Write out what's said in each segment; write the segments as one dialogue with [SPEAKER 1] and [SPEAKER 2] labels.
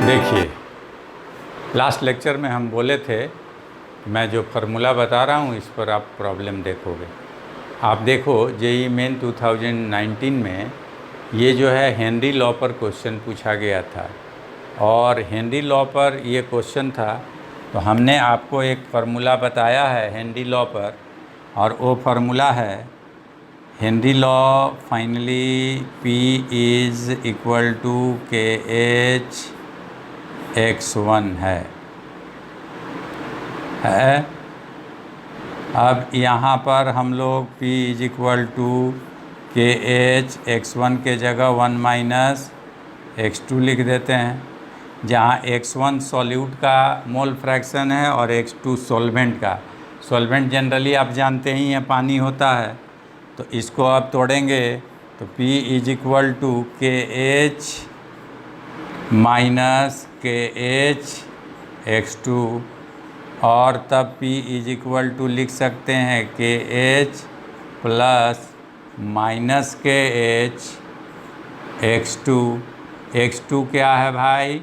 [SPEAKER 1] देखिए, last lecture में हम बोले थे, मैं जो फार्मूला बता रहा हूँ इस पर आप प्रॉब्लम देखोगे। आप देखो जेईई मेन 2019 में ये जो है हेनरी लॉ पर क्वेश्चन पूछा गया था और हेनरी लॉ पर ये क्वेश्चन था, तो हमने आपको एक फार्मूला बताया है हेनरी लॉ पर, और वो फार्मूला है Henry law finally P is equal to KH x1 है। अब यहाँ पर हम लोग P is equal to KH x1 के जगह 1 माइनस x2 लिख देते हैं, जहाँ x1 सॉल्यूट का मोल फ्रैक्शन है और x2 सॉल्वेंट का। सॉल्वेंट जनरली आप जानते ही हैं पानी होता है, तो इसको आप तोड़ेंगे तो P is equal to KH minus KH x2, और तब P इज इक्वल टू लिख सकते हैं KH plus minus KH x2। x2 क्या है भाई?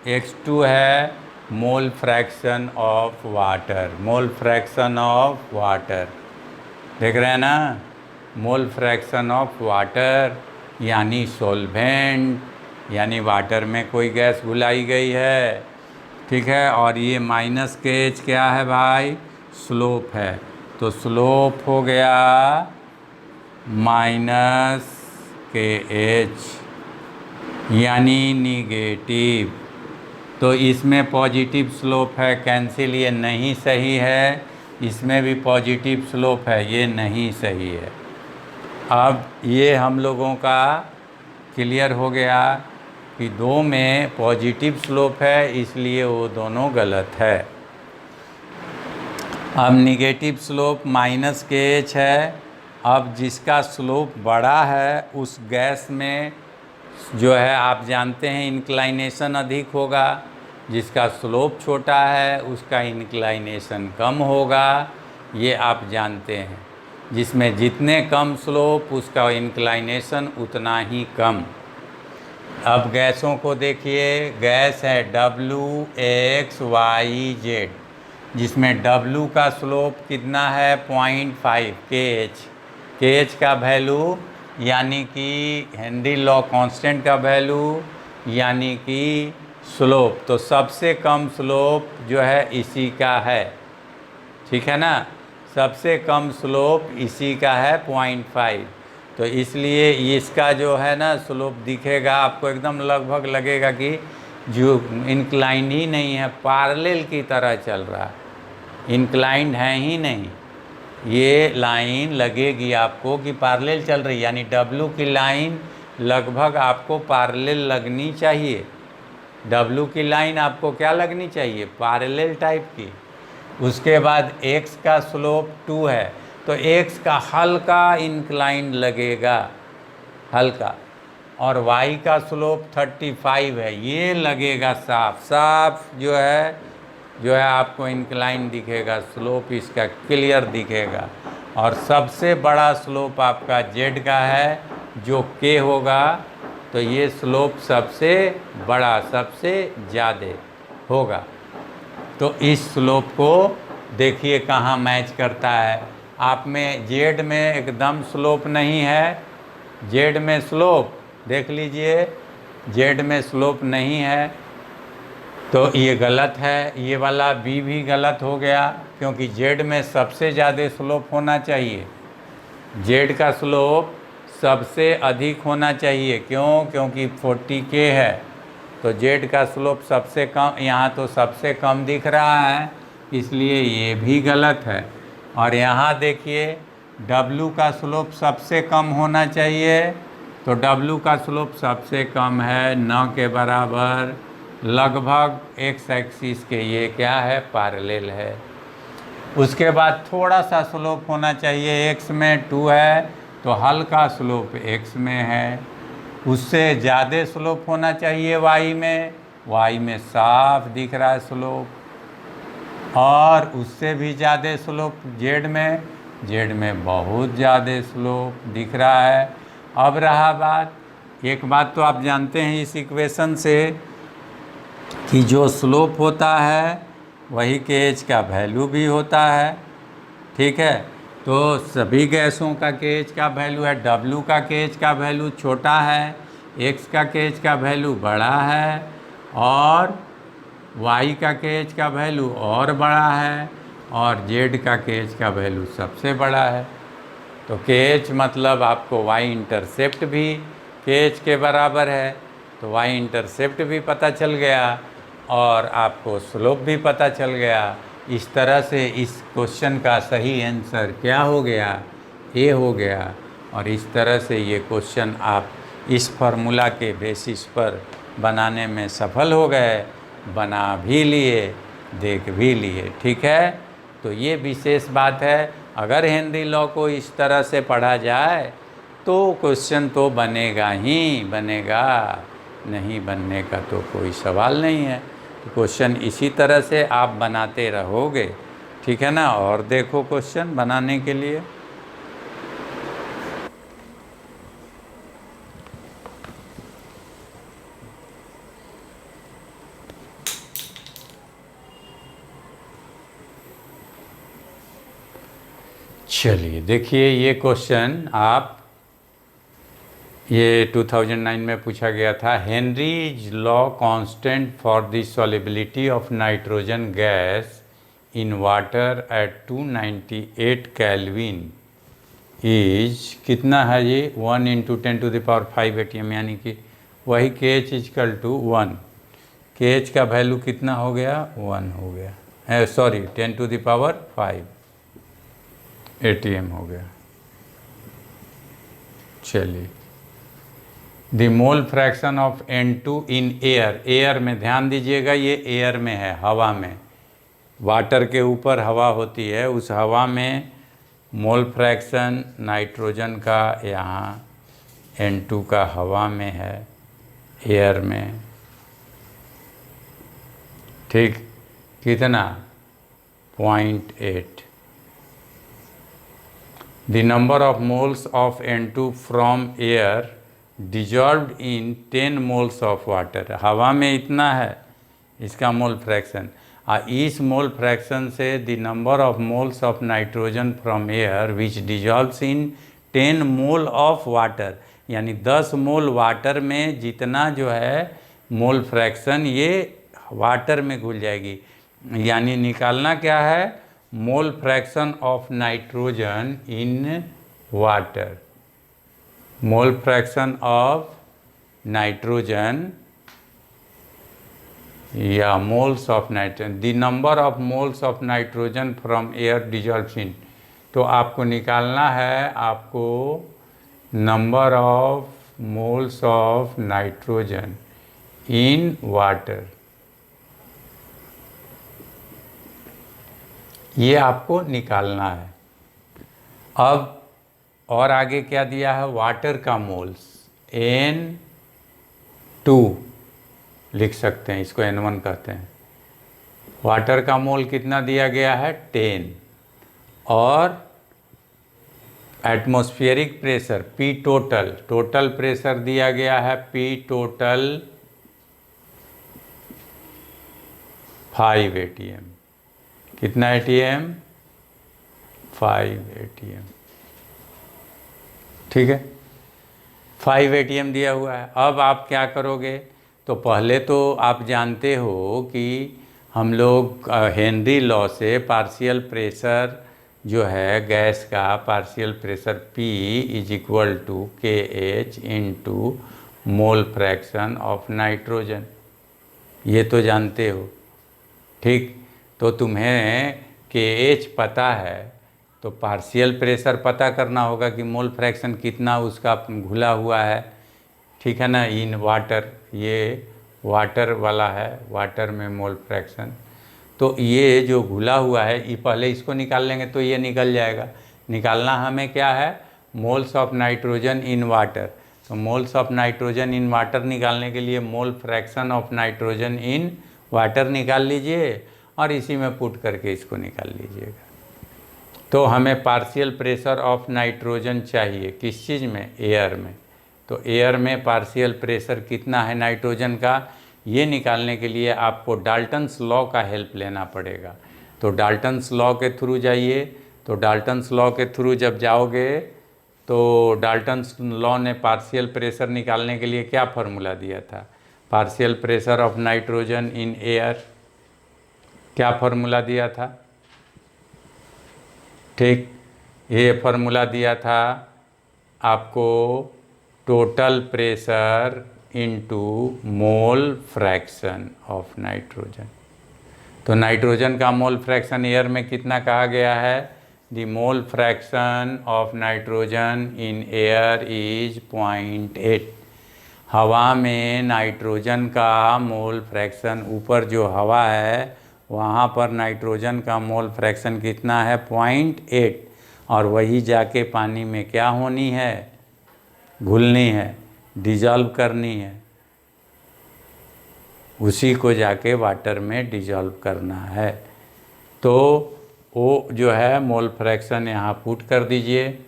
[SPEAKER 1] x2 है mole fraction of water. Mole fraction of water देख रहे हैं ना, मोल फ्रैक्शन ऑफ वाटर यानी सॉल्वेंट, यानी वाटर में कोई गैस घुलाई गई है, ठीक है। और ये माइनस KH क्या है भाई? स्लोप है, तो स्लोप हो गया माइनस KH यानी निगेटिव। तो इसमें पॉजिटिव स्लोप है, कैंसिल, ये नहीं सही है। इसमें भी पॉजिटिव स्लोप है, ये नहीं सही है। अब ये हम लोगों का क्लियर हो गया कि दो में पॉजिटिव स्लोप है, इसलिए वो दोनों गलत है। अब निगेटिव स्लोप माइनस KH है। अब जिसका स्लोप बड़ा है उस गैस में जो है आप जानते हैं इंक्लाइनेशन अधिक होगा, जिसका स्लोप छोटा है उसका इंक्लाइनेशन कम होगा, ये आप जानते हैं। जिसमें जितने कम स्लोप उसका इंक्लाइनेशन उतना ही कम। अब गैसों को देखिए, गैस है WXYZ, जिसमें W का स्लोप कितना है? 0.5 KH। KH का वैल्यू यानी कि हेनरी लॉ कांस्टेंट का वैल्यू यानी कि स्लोप, तो सबसे कम स्लोप जो है इसी का है, ठीक है ना। सबसे कम स्लोप इसी का है 0.5, तो इसलिए इसका जो है ना स्लोप दिखेगा आपको एकदम लगभग लगेगा कि जो इंक्लाइन ही नहीं है, पैरेलल की तरह चल रहा है, इंक्लाइंड है ही नहीं। ये लाइन लगेगी आपको कि पैरेलल चल रही, यानी W की लाइन लगभग आपको पैरेलल लगनी चाहिए। W की लाइन आपको क्या लगनी चाहिए? पैरेलल टाइप की। उसके बाद X का स्लोप 2 है, तो X का हल्का इंक्लाइन लगेगा, हल्का, और Y का स्लोप 35 है, ये लगेगा साफ साफ जो है आपको इंक्लाइन दिखेगा, स्लोप इसका क्लियर दिखेगा। और सबसे बड़ा स्लोप आपका Z का है जो K होगा, तो ये स्लोप सबसे बड़ा, सबसे ज़्यादा होगा। तो इस स्लोप को देखिए कहाँ मैच करता है। आप में Z में एकदम स्लोप नहीं है, Z में स्लोप देख लीजिए, Z में स्लोप नहीं है, तो ये गलत है। ये वाला B भी गलत हो गया, क्योंकि Z में सबसे ज़्यादा स्लोप होना चाहिए, Z का स्लोप सबसे अधिक होना चाहिए। क्यों? क्योंकि 40K है, तो Z का स्लोप सबसे कम, यहाँ तो सबसे कम दिख रहा है, इसलिए ये भी गलत है। और यहाँ देखिए W का स्लोप सबसे कम होना चाहिए, तो W का स्लोप सबसे कम है, 9 के बराबर, लगभग X एक्सिस के ये क्या है? पैरेलल है। उसके बाद थोड़ा सा स्लोप होना चाहिए, X में 2 है तो हल्का स्लोप X में है। उससे ज़्यादा स्लोप होना चाहिए Y में साफ दिख रहा है स्लोप, और उससे भी ज़्यादा स्लोप Z में बहुत ज़्यादा स्लोप दिख रहा है। अब रहा बात, एक बात तो आप जानते हैं इस इक्वेशन से कि जो स्लोप होता है वही केएच का वैल्यू भी होता है। ठीक है, तो सभी गैसों का केएच का वैल्यू है। डब्ल्यू का केएच का वैल्यू छोटा है, एक्स का केएच का वैल्यू बड़ा है, और वाई का केएच का वैल्यू और बड़ा है, और जेड का केएच का वैल्यू सबसे बड़ा है। तो केएच मतलब आपको वाई इंटरसेप्ट भी केएच के बराबर है, तो वाई इंटरसेप्ट भी पता चल गया और आपको स्लोप भी पता चल गया। इस तरह से इस क्वेश्चन का सही आंसर क्या हो गया? ए हो गया। और इस तरह से ये क्वेश्चन आप इस फार्मूला के बेसिस पर बनाने में सफल हो गए, बना भी लिए, देख भी लिए। ठीक है, तो ये विशेष बात है। अगर हेनरी लॉ को इस तरह से पढ़ा जाए तो क्वेश्चन तो बनेगा ही बनेगा, नहीं बनने का तो कोई सवाल नहीं है। तो क्वेश्चन इसी तरह से आप बनाते रहोगे। ठीक है ना? और देखो क्वेश्चन बनाने के लिए। चलिए देखिए, ये क्वेश्चन आप ये 2009 में पूछा गया था। Henry's law constant for the solubility of nitrogen gas in water at 298 kelvin is कितना है? ये 1 × 10⁵ ATM, यानी कि वही KH = 1। KH का वैल्यू कितना हो गया? 1 हो गया, सॉरी 10⁵ ATM हो गया। चलिए, the mole fraction of N2 in air. Air में ध्यान दीजिएगा, ये एयर में है, हवा में। वाटर के ऊपर हवा होती है, उस हवा में मोल फ्रैक्शन नाइट्रोजन का यहाँ N2 का हवा में है, एयर में। ठीक, कितना? 0.8। The number of moles of N2 from air dissolved in 10 moles of water। हवा में इतना है इसका मोल फ्रैक्शन, इस मोल फ्रैक्शन से the number of moles of nitrogen from air which dissolves in 10 mole of water, यानी 10 मोल water में जितना जो है मोल फ्रैक्शन ये वाटर में घुल जाएगी। यानी निकालना क्या है? Mole fraction of nitrogen in water. Mole fraction of nitrogen या moles of nitrogen, the number of moles of nitrogen from air dissolves in. तो आपको निकालना है, आपको number of moles of nitrogen in water, ये आपको निकालना है। अब और आगे क्या दिया है? वाटर का मोल्स N2 लिख सकते हैं, इसको N1 कहते हैं। वाटर का मोल कितना दिया गया है? 10। और atmospheric pressure P total, total pressure दिया गया है P टोटल 5 ATM। कितना ATM? 5 ATM। ठीक है, 5 ATM दिया हुआ है। अब आप क्या करोगे? तो पहले तो आप जानते हो कि हम लोग हेनरी लॉ से पार्शियल प्रेशर जो है गैस का, partial pressure P = KH × mole fraction of nitrogen, ये तो जानते हो। ठीक, तो तुम्हें KH पता है तो पार्शियल प्रेशर पता करना होगा कि मोल फ्रैक्शन कितना उसका घुला हुआ है। ठीक है ना? इन वाटर, ये वाटर वाला है, वाटर में मोल फ्रैक्शन। तो ये जो घुला हुआ है, ये पहले इसको निकाल लेंगे तो ये निकल जाएगा। निकालना हमें क्या है? Moles of nitrogen in water. तो moles of nitrogen in water निकालने के लिए mole fraction of nitrogen in water निकाल लीजिए और इसी में पुट करके इसको निकाल लीजिएगा। तो हमें पार्शियल प्रेशर ऑफ नाइट्रोजन चाहिए, किस चीज़ में? एयर में। तो एयर में पार्शियल प्रेशर कितना है नाइट्रोजन का? ये निकालने के लिए आपको डाल्टन्स लॉ का हेल्प लेना पड़ेगा। तो डाल्टन्स लॉ के थ्रू जाइए। तो डाल्टन्स लॉ के थ्रू जब जाओगे तो डाल्टन्स लॉ ने पार्शियल प्रेशर निकालने के लिए क्या फार्मूला दिया था? Partial pressure of nitrogen in air, क्या फार्मूला दिया था? ठीक, ये फार्मूला दिया था आपको total pressure into mole fraction of nitrogen. तो नाइट्रोजन का मोल फ्रैक्शन एयर में कितना कहा गया है? The mole fraction of nitrogen in air is 0.8। हवा में नाइट्रोजन का मोल फ्रैक्शन, ऊपर जो हवा है वहाँ पर नाइट्रोजन का मोल फ्रैक्शन कितना है? 0.8। और वही जाके पानी में क्या होनी है? घुलनी है, डिजॉल्व करनी है। उसी को जाके वाटर में डिजॉल्व करना है। तो वो जो है मोल फ्रैक्शन यहाँ पुट कर दीजिए।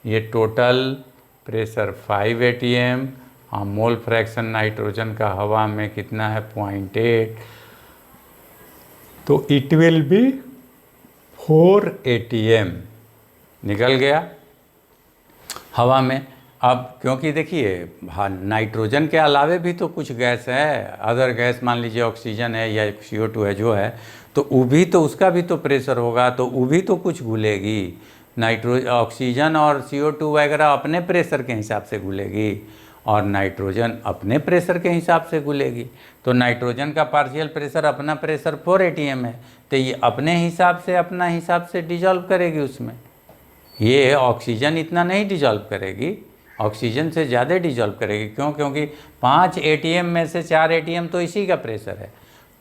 [SPEAKER 1] ये टोटल प्रेशर 5 atm और मोल फ्रैक्शन नाइट्रोजन का हवा में कितना है? 0.8। तो इट विल बी 4 atm निकल गया हवा में। अब क्योंकि देखिए नाइट्रोजन के अलावे भी तो कुछ गैस है, अदर गैस, मान लीजिए ऑक्सीजन है या CO2 है जो है, तो वो भी तो, उसका भी तो प्रेशर होगा, तो वो भी तो कुछ घुलेगी। ऑक्सीजन और CO2 वगैरह अपने प्रेशर के हिसाब से घुलेगी और नाइट्रोजन अपने प्रेशर के हिसाब से घुलेगी। तो नाइट्रोजन का पार्शियल प्रेशर, अपना प्रेशर 4 atm है, तो ये अपने हिसाब से, अपना हिसाब से डिजॉल्व करेगी उसमें। ये ऑक्सीजन इतना नहीं डिजॉल्व करेगी, ऑक्सीजन से ज़्यादा डिजॉल्व करेगी। क्यों? क्योंकि 5 atm में से 4 atm तो इसी का प्रेशर है।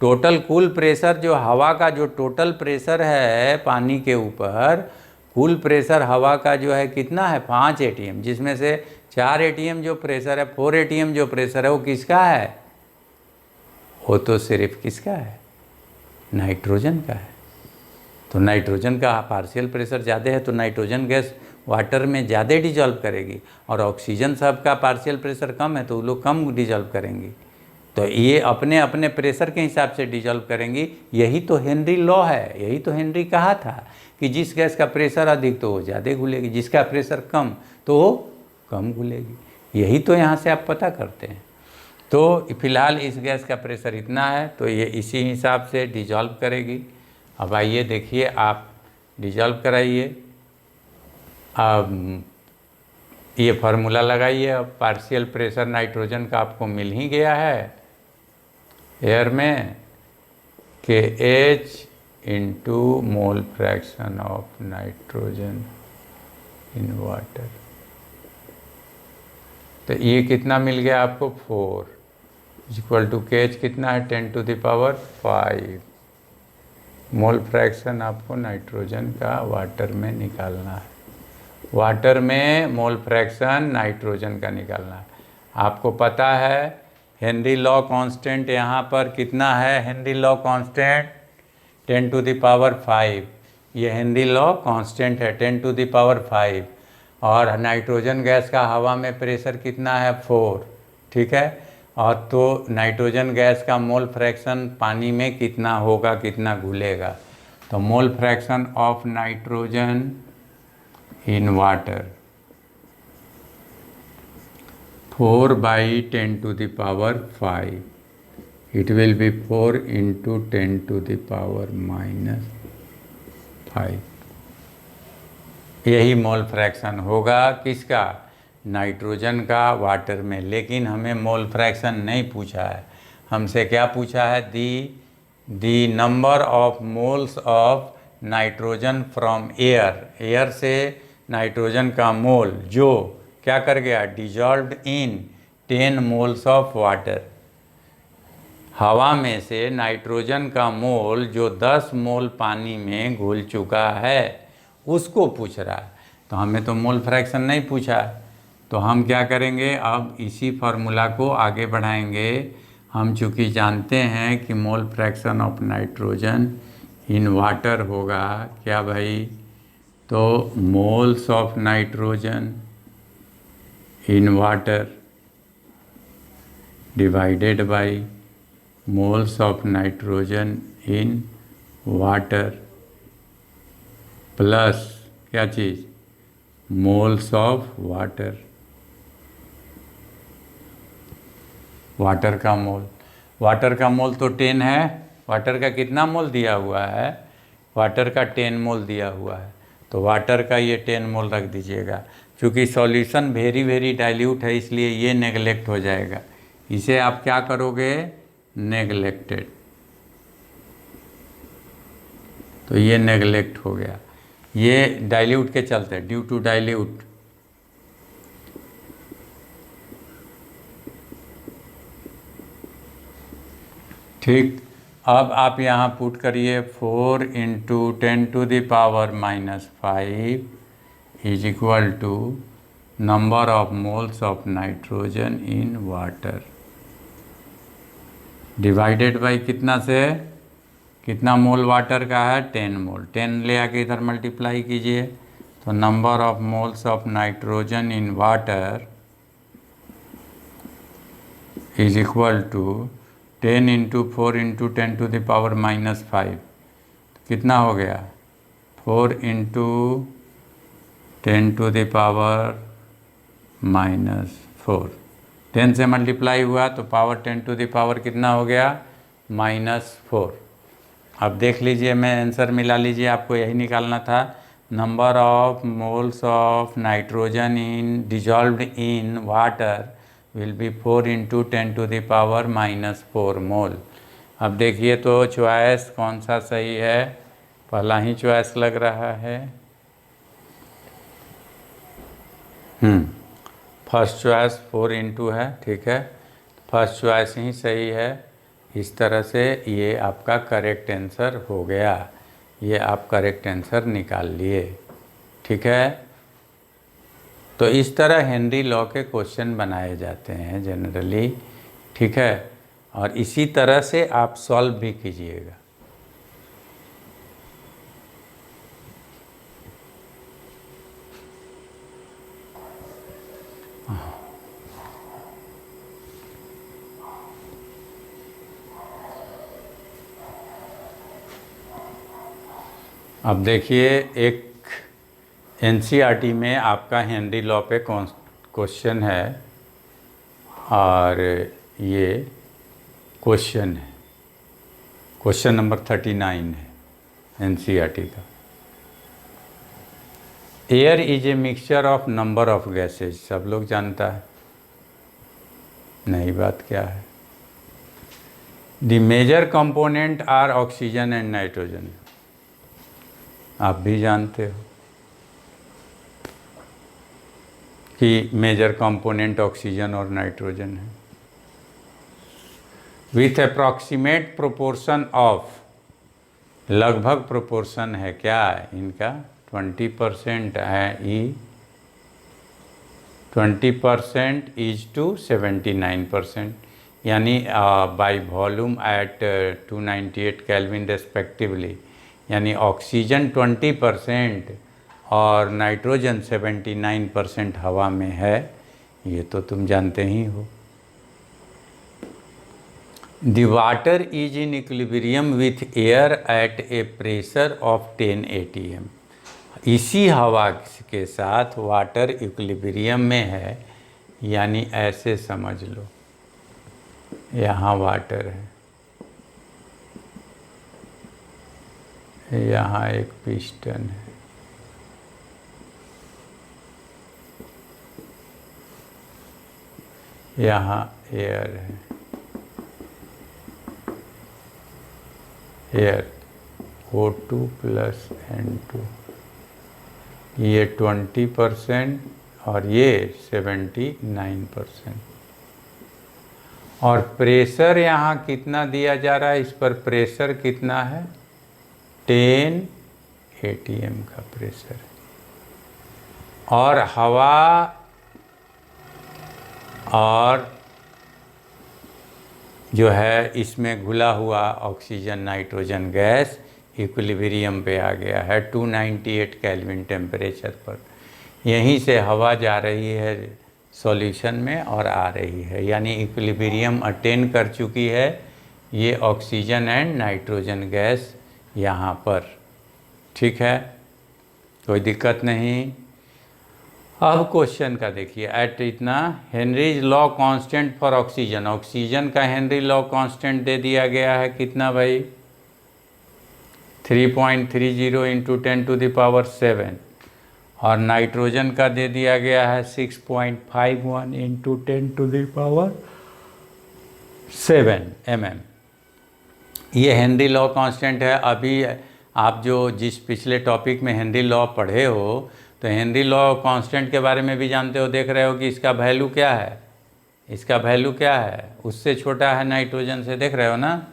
[SPEAKER 1] टोटल कुल प्रेशर जो हवा का, जो टोटल प्रेशर है पानी के ऊपर, कुल प्रेशर हवा का जो है कितना है? 5 atm, जिसमें से 4 atm जो प्रेशर है, 4 atm जो प्रेशर है वो किसका है? वो तो सिर्फ किसका है? नाइट्रोजन का है। तो नाइट्रोजन का पार्शियल प्रेशर ज़्यादा है तो नाइट्रोजन गैस वाटर में ज़्यादा डिजॉल्व करेगी, और ऑक्सीजन सब का पार्शियल प्रेशर कम है तो वो लोग कम डिजॉल्व करेंगी। तो ये अपने अपने प्रेशर के हिसाब से डिजॉल्व करेंगी। यही तो हेनरी लॉ है, यही तो हेनरी कहा था कि जिस गैस का प्रेशर अधिक तो वो ज़्यादा घुलेगी, जिसका प्रेशर कम तो वो कम घुलेगी। यही तो यहाँ से आप पता करते हैं। तो फिलहाल इस गैस का प्रेशर इतना है तो ये इसी हिसाब से डिजॉल्व करेगी। अब आइए देखिए, आप डिजॉल्व कराइए। अब ये फार्मूला लगाइए। अब पार्शियल प्रेशर नाइट्रोजन का आपको मिल ही गया है एयर में कि H into mole fraction of nitrogen in water. तो ये कितना मिल गया आपको? 4 इक्वल टू KH कितना है? 10⁵ मोल फ्रैक्शन आपको नाइट्रोजन का वाटर में निकालना है। वाटर में मोल फ्रैक्शन नाइट्रोजन का निकालना है। आपको पता है हेनरी लॉ कांस्टेंट यहाँ पर कितना है? Henry law constant 10⁵। ये हेनरी लॉ कांस्टेंट है 10⁵। और नाइट्रोजन गैस का हवा में प्रेशर कितना है? 4। ठीक है। और तो नाइट्रोजन गैस का मोल फ्रैक्शन पानी में कितना होगा, कितना घुलेगा? तो मोल fraction of nitrogen in water 4/10⁵। It will be 4 into 10⁻⁵। यही मोल फ्रैक्शन होगा किसका? नाइट्रोजन का वाटर में। लेकिन हमें मोल फ्रैक्शन नहीं पूछा है, हमसे क्या पूछा है? The number of moles of nitrogen from air. Air से नाइट्रोजन का मोल जो क्या कर गया? Dissolved in 10 moles of water. हवा में से नाइट्रोजन का मोल जो 10 मोल पानी में घुल चुका है उसको पूछ रहा है। तो हमें तो मोल फ्रैक्शन नहीं पूछा है। तो हम क्या करेंगे? अब इसी फार्मूला को आगे बढ़ाएंगे। हम चूँकि जानते हैं कि मोल fraction of nitrogen in water होगा क्या भाई? तो moles of nitrogen in water divided by moles of nitrogen in water plus क्या चीज़, मोल्स ऑफ वाटर, वाटर का मोल। वाटर का मोल तो 10 है। वाटर का कितना मोल दिया हुआ है, वाटर का 10 मोल दिया हुआ है, तो वाटर का ये 10 मोल रख दीजिएगा। क्योंकि सॉल्यूशन वेरी वेरी डाइल्यूट है, इसलिए ये नेगलेक्ट हो जाएगा। इसे आप क्या करोगे, नेगलेक्टेड, तो ये नेगलेक्ट हो गया, ये डाइल्यूट के चलते, ड्यू टू डाइल्यूट। ठीक, अब आप यहाँ पुट करिए 4 into 10⁻⁻5 is equal to number of moles of nitrogen in water divided by कितना से, कितना मोल वाटर का है, 10 मोल। 10 ले आके इधर मल्टीप्लाई कीजिए, तो number of moles of nitrogen in water is equal to 10 into 4 into 10⁻⁻5, कितना हो गया, 4 इंटू 10⁻⁻4। 10 से मल्टीप्लाई हुआ तो पावर 10 कितना हो गया, -4। अब देख लीजिए, मैं आंसर मिला लीजिए, आपको यही निकालना था। Number of moles of nitrogen in dissolved in water will be 4 into 10⁻⁻4 मोल। अब देखिए तो चॉइस कौन सा सही है, पहला ही चॉइस लग रहा है। फर्स्ट चॉइस 4 इंटू है, ठीक है, फर्स्ट चॉइस ही सही है। इस तरह से ये आपका करेक्ट आंसर हो गया, ये आप करेक्ट आंसर निकाल लिए, ठीक है। तो इस तरह हेनरी लॉ के क्वेश्चन बनाए जाते हैं जनरली, ठीक है, और इसी तरह से आप सॉल्व भी कीजिएगा। अब देखिए, एक एनसीईआरटी में आपका हेनरी लॉ पे क्वेश्चन है, और ये क्वेश्चन है, क्वेश्चन नंबर 39 है एनसीईआरटी का। Air is a mixture of number of gases, सब लोग जानता है, नई बात क्या है। The major component are oxygen and nitrogen, आप भी जानते हो कि मेजर कंपोनेंट ऑक्सीजन और नाइट्रोजन है। विथ अप्रॉक्सीमेट प्रोपोर्शन ऑफ, लगभग प्रोपोर्शन है क्या इनका, 20% है ई, 20% इज टू 79%, यानी by volume at 298 kelvin respectively, यानी ऑक्सीजन 20% और नाइट्रोजन 79% हवा में है, ये तो तुम जानते ही हो। The water is in equilibrium with air at A pressure of 10 atm, इसी हवा के साथ वाटर इक्विलिब्रियम में है, यानी ऐसे समझ लो, यहाँ वाटर है, यहाँ एक पिस्टन है, यहाँ एयर है, एयर O2 प्लस N2, ये 20% और ये 79%। और प्रेशर यहाँ कितना दिया जा रहा है, इस पर प्रेशर कितना है, 10 atm का प्रेशर है। और हवा और जो है इसमें घुला हुआ ऑक्सीजन नाइट्रोजन गैस इक्विलिब्रियम पे आ गया है 298 केल्विन टेम्परेचर पर। यहीं से हवा जा रही है सॉल्यूशन में और आ रही है, यानी इक्विलिब्रियम अटेन कर चुकी है ये ऑक्सीजन एंड नाइट्रोजन गैस यहाँ पर। ठीक है, कोई दिक्कत नहीं। अब क्वेश्चन का देखिए, एट इतना Henry's law constant for oxygen, oxygen का हेनरी लॉ कांस्टेंट दे दिया गया है कितना भाई, 3.30 इंटू 10⁻⁷, और नाइट्रोजन का दे दिया गया है 6.51 इंटू 10⁻⁷ mm। ये हेनरी लॉ कांस्टेंट है। अभी आप जो जिस पिछले टॉपिक में हेनरी लॉ पढ़े हो, तो हेनरी लॉ कांस्टेंट के बारे में भी जानते हो, देख रहे हो कि इसका वैल्यू क्या है, इसका वैल्यू क्या है, उससे छोटा है नाइट्रोजन से, देख रहे हो ना।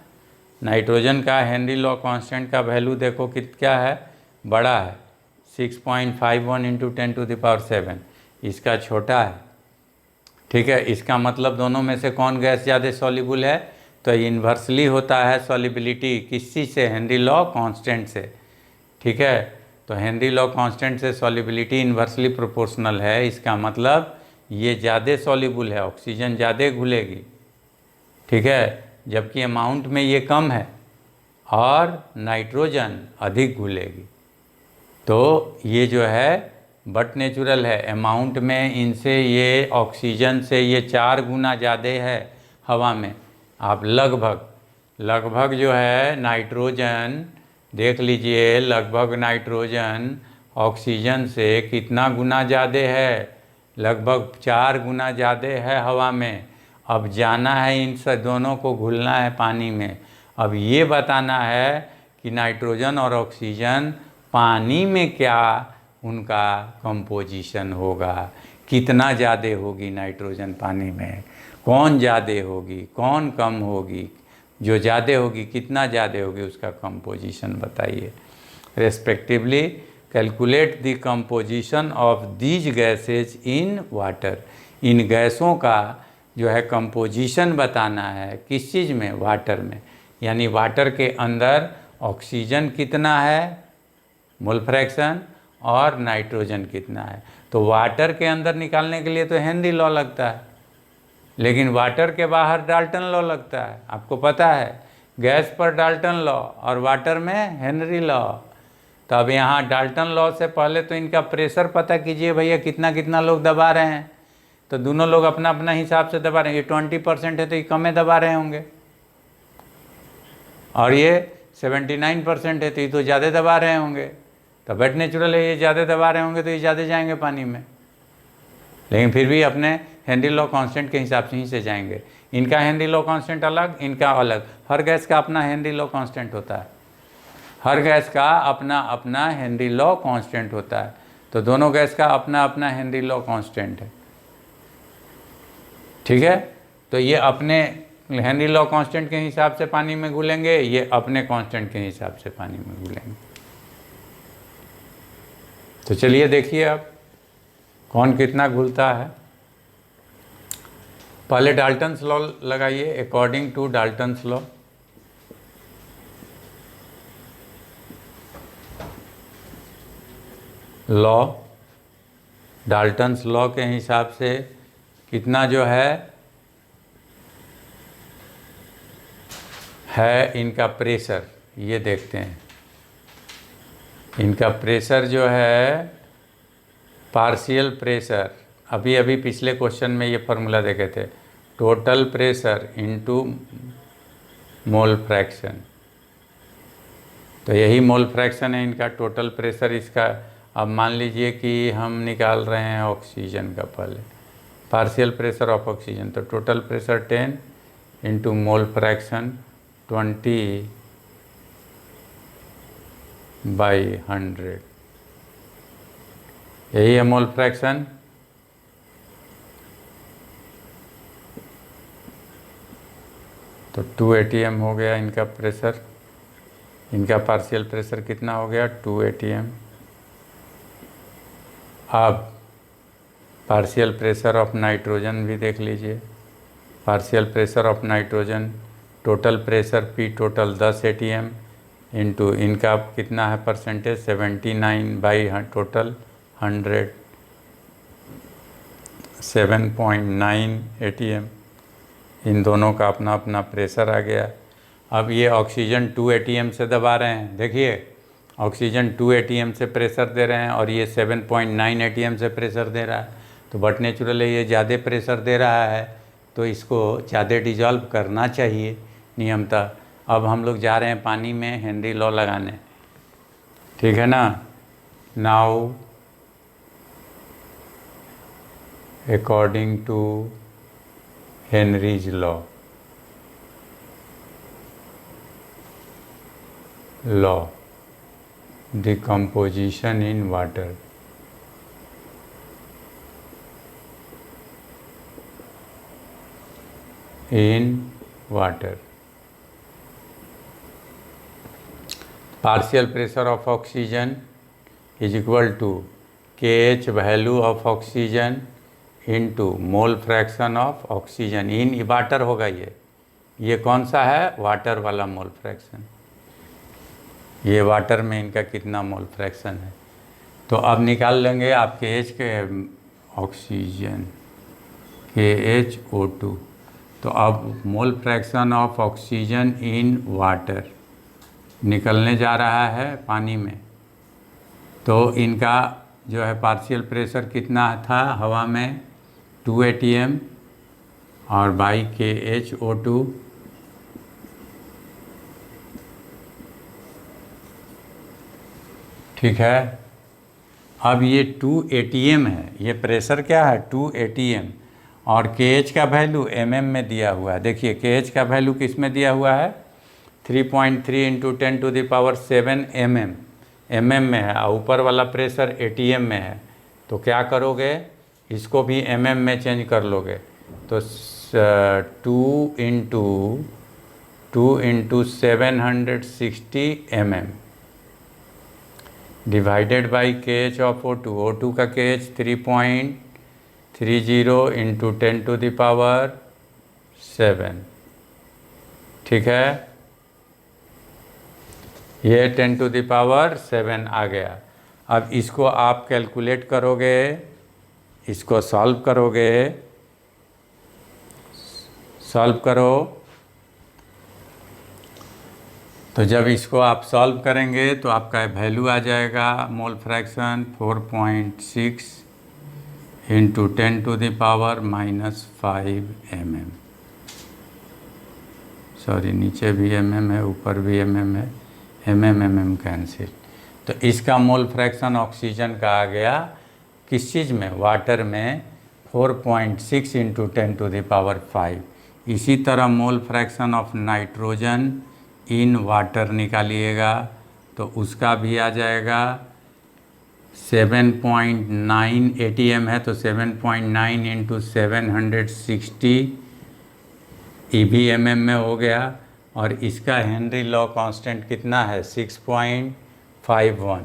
[SPEAKER 1] नाइट्रोजन का हेनरी लॉ कांस्टेंट का वैल्यू देखो क्या है, बड़ा है 6.51 इंटू 10⁻⁷, इसका छोटा है। ठीक है, इसका मतलब दोनों में से कौन गैस ज़्यादा सॉल्युबल है, तो इन्वर्सली होता है सॉल्युबिलिटी किस चीज़ से, हेनरी लॉ कांस्टेंट से। ठीक है, तो हेनरी लॉ कांस्टेंट से सॉल्युबिलिटी इन्वर्सली प्रोपोर्शनल है, इसका मतलब ये ज़्यादा सॉल्युबल है, ऑक्सीजन ज़्यादा घुलेगी। ठीक है, जबकि अमाउंट में ये कम है और नाइट्रोजन अधिक घुलेगी। तो ये जो है बट नेचुरल है, अमाउंट में इनसे ये ऑक्सीजन से ये 4 गुना ज़्यादा है हवा में। आप लगभग जो है नाइट्रोजन देख लीजिए, लगभग नाइट्रोजन ऑक्सीजन से कितना गुना ज़्यादा है, लगभग 4 गुना ज़्यादा है हवा में। अब जाना है इन सब दोनों को घुलना है पानी में। अब ये बताना है कि नाइट्रोजन और ऑक्सीजन पानी में क्या उनका कंपोजिशन होगा, कितना ज़्यादा होगी नाइट्रोजन पानी में, कौन ज़्यादा होगी कौन कम होगी, जो ज़्यादा होगी कितना ज़्यादा होगी उसका कंपोजिशन बताइए। Respectively calculate the composition of these gases in water, इन गैसों का जो है कंपोजिशन बताना है किस चीज़ में, वाटर में। यानी वाटर के अंदर ऑक्सीजन कितना है मोल फ्रैक्शन और नाइट्रोजन कितना है। तो वाटर के अंदर निकालने के लिए तो हेनरी लॉ लगता है, लेकिन वाटर के बाहर डाल्टन लॉ लगता है। आपको पता है, गैस पर डाल्टन लॉ और वाटर में हेनरी लॉ। तो अब यहाँ डाल्टन लॉ से पहले तो इनका प्रेशर पता कीजिए भैया, कितना कितना लोग दबा रहे हैं। तो दोनों लोग अपना अपना हिसाब से दबा रहे हैं। ये 20% है तो ये कम दबा रहे होंगे, और ये 79% है तो ये तो ज़्यादा दबा रहे होंगे। तो बट नेचुरल है, ये ज़्यादा दबा रहे होंगे तो ये ज़्यादा जाएंगे पानी में, लेकिन फिर भी अपने हेनरी लॉ कांस्टेंट के हिसाब से ही से जाएंगे। इनका हेनरी लॉ कांस्टेंट अलग, इनका अलग। हर गैस का अपना हेनरी लॉ कांस्टेंट होता है, हर गैस का अपना अपना हेनरी लॉ कांस्टेंट होता है। तो दोनों गैस का अपना अपना हेनरी लॉ कांस्टेंट है। ठीक है, तो ये अपने हेनरी लॉ कांस्टेंट के हिसाब से पानी में घुलेंगे, ये अपने कांस्टेंट के हिसाब से पानी में घुलेंगे। तो चलिए देखिए अब कौन कितना घुलता है। पहले डाल्टन्स लॉ लगाइए। According to Dalton's law, Dalton's law के हिसाब से कितना जो है इनका प्रेशर, ये देखते हैं। इनका प्रेशर जो है पार्शियल प्रेशर, अभी अभी पिछले क्वेश्चन में ये फार्मूला देखे थे, total pressure into mole fraction. तो यही मोल फ्रैक्शन है इनका टोटल प्रेशर इसका। अब मान लीजिए कि हम निकाल रहे हैं ऑक्सीजन का, पहले पार्शियल प्रेशर ऑफ ऑक्सीजन, तो total pressure 10 into mole fraction 20/100, यही है मोल फ्रैक्शन। तो 2 atm हो गया इनका प्रेशर, इनका पार्शियल प्रेशर कितना हो गया 2 atm। अब पार्शियल प्रेशर ऑफ नाइट्रोजन भी देख लीजिए। Partial pressure of nitrogen, total pressure P total 10 atm into इनका कितना है परसेंटेज 79 टोटल 100, 7.9 atm। इन दोनों का अपना अपना प्रेशर आ गया। अब ये ऑक्सीजन 2 atm से दबा रहे हैं, देखिए ऑक्सीजन 2 atm से प्रेशर दे रहे हैं और ये 7.9 atm से प्रेशर दे रहा है। तो बट नेचुरली ये ज़्यादा प्रेशर दे रहा है तो इसको ज़्यादा डिजॉल्व करना चाहिए नियमतः। अब हम लोग जा रहे हैं पानी में हेनरी लॉ लगाने, ठीक है ना। Now according to Henry's law, decomposition in water, partial pressure of oxygen is equal to kh value of oxygen into mole fraction of oxygen in water होगा। ये कौन सा है, वाटर वाला मोल फ्रैक्शन। ये वाटर में इनका कितना मोल फ्रैक्शन है, तो अब निकाल लेंगे आप KH के ऑक्सीजन KHO2। तो अब मोल fraction of oxygen in water निकलने जा रहा है पानी में। तो इनका जो है पार्शियल प्रेशर कितना था हवा में, 2 atm और बाई KHO2 ठीक है। अब ये 2 atm है, ये प्रेशर क्या है 2 atm और KH का वैल्यू mm में दिया हुआ है। देखिए KH का वैल्यू किस में दिया हुआ है, 3.3 × 10⁷ mm में है और ऊपर वाला प्रेशर atm में है। तो क्या करोगे, इसको भी mm में चेंज कर लोगे। तो 2 × 760 mm divided by KH of O2। O2 का KH 3.30 × 10⁷, ठीक है। ये 10⁷ आ गया। अब इसको आप कैलकुलेट करोगे, इसको सॉल्व करोगे, सॉल्व करो। तो जब इसको आप सॉल्व करेंगे तो आपका वैल्यू आ जाएगा मोल फ्रैक्शन 4.6 × 10⁻⁻5 mm। सॉरी, नीचे भी mm है, ऊपर भी mm है, mm कैंसिल। तो इसका मोल फ्रैक्शन ऑक्सीजन का आ गया किस चीज़ में, वाटर में 4.6 × 10⁻5। इसी तरह mole fraction of nitrogen in water निकालिएगा तो उसका भी आ जाएगा 7.9 atm है, तो 7.9 × 760 EBmm में हो गया। और इसका हेनरी लॉ कांस्टेंट कितना है, 6.51।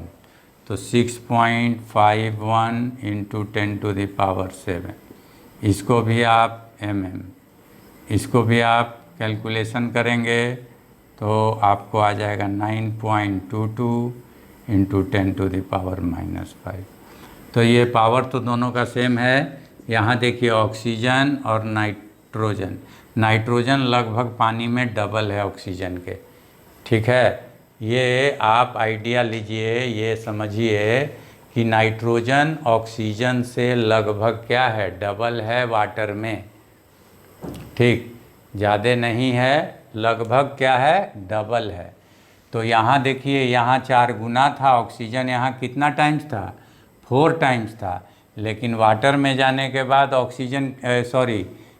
[SPEAKER 1] तो 6.51 × 10⁻7, इसको भी आप इसको भी आप कैलकुलेशन करेंगे तो आपको आ जाएगा 9.22 × 10⁻⁻5। तो ये पावर तो दोनों का सेम है। यहाँ देखिए ऑक्सीजन और नाइट्रोजन लगभग पानी में डबल है ऑक्सीजन के, ठीक है। ये आप आइडिया लीजिए, ये समझिए कि नाइट्रोजन ऑक्सीजन से लगभग क्या है, डबल है वाटर में, ठीक, ज़्यादा नहीं है, लगभग क्या है, डबल है। तो यहाँ देखिए, यहाँ 4 गुना था ऑक्सीजन, यहाँ कितना टाइम्स था, 4 टाइम्स था। लेकिन वाटर में जाने के बाद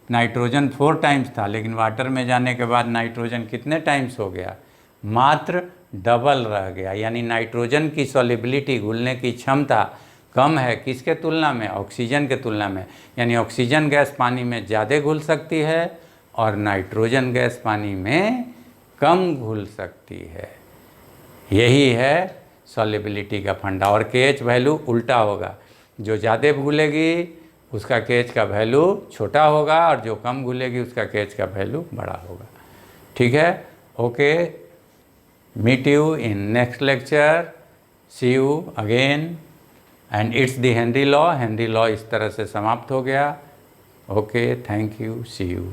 [SPEAKER 1] नाइट्रोजन 4 टाइम्स था, लेकिन वाटर में जाने के बाद नाइट्रोजन कितने टाइम्स हो गया, मात्र डबल रह गया। यानी नाइट्रोजन की सॉल्युबिलिटी, घुलने की क्षमता कम है किसके तुलना में, ऑक्सीजन के तुलना में। यानी ऑक्सीजन गैस पानी में ज़्यादा घुल सकती है और नाइट्रोजन गैस पानी में कम घुल सकती है। यही है सॉल्युबिलिटी का फंडा। और KH वैल्यू उल्टा होगा, जो ज़्यादा घुलेगी उसका KH का वैल्यू छोटा होगा और जो कम घुलेगी उसका KH का वैल्यू बड़ा होगा, ठीक है। Okay, meet you in next lecture, see you again. And it's the Henry law. Henry law इस तरह से समाप्त हो गया। Okay, thank you, see you.